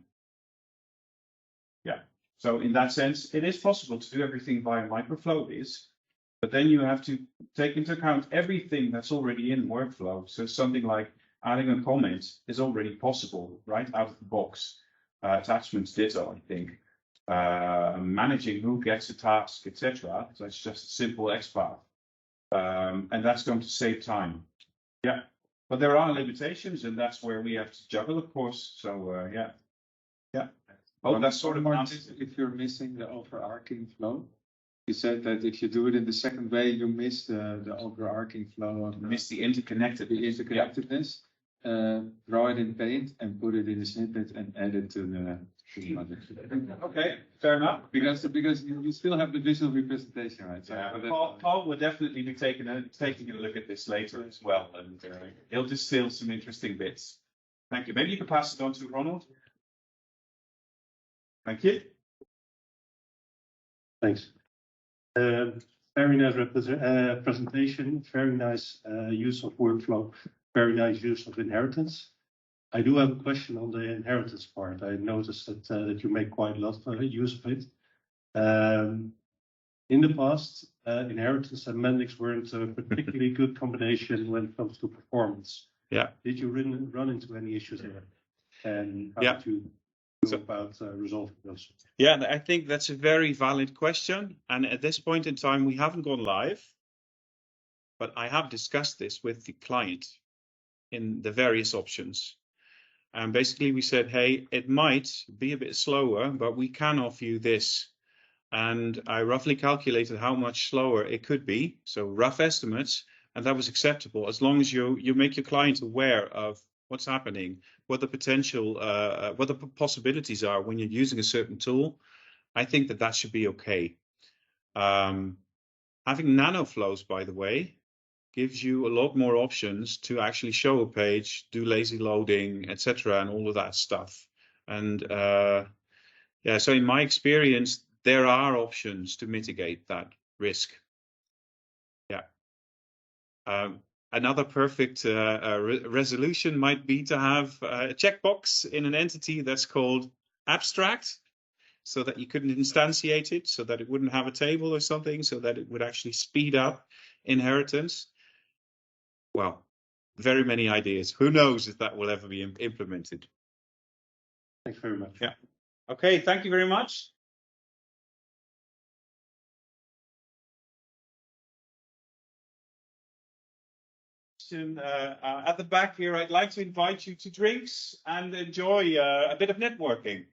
Yeah. So in that sense, it is possible to do everything via microflow, but then you have to take into account everything that's already in workflow. So something like adding a comment is already possible, right, out of the box. Attachments ditto, I think. Managing who gets a task, etc. So it's just a simple XPath. And that's going to save time. Yeah. But there are limitations, and that's where we have to juggle, of course. So yeah. Yeah. Oh, that's sort of if you're missing the overarching flow. You said that if you do it in the second way, you miss the overarching flow of miss the interconnectedness. Draw it in Paint and put it in a snippet and add it to the Okay, fair enough. Because you still have the visual representation, right? So yeah, Paul will definitely be taking a look at this later as well, and he'll distill some interesting bits. Thank you. Maybe you can pass it on to Ronald. Thank you. Thanks. Very nice presentation. Very nice use of workflow. Very nice use of inheritance. I do have a question on the inheritance part. I noticed that you make quite a lot of use of it. In the past, inheritance and Mendix weren't a particularly good combination when it comes to performance. Yeah. Did you run into any issues there? And how did you go about resolving those? Yeah, I think that's a very valid question. And at this point in time, we haven't gone live, but I have discussed this with the client in the various options. And basically we said, hey, it might be a bit slower, but we can offer you this. And I roughly calculated how much slower it could be. So rough estimates, and that was acceptable as long as you make your client aware of what's happening, what the potential, what the possibilities are when you're using a certain tool. I think that should be okay. Having nanoflows, by the way, gives you a lot more options to actually show a page, do lazy loading, etc., and all of that stuff. And yeah, so in my experience, there are options to mitigate that risk. Yeah. Another perfect resolution might be to have a checkbox in an entity that's called abstract, so that you couldn't instantiate it, so that it wouldn't have a table or something, so that it would actually speed up inheritance. Well, very many ideas. Who knows if that will ever be implemented? Thanks very much. Yeah. Okay, thank you very much. At the back here, I'd like to invite you to drinks and enjoy a bit of networking.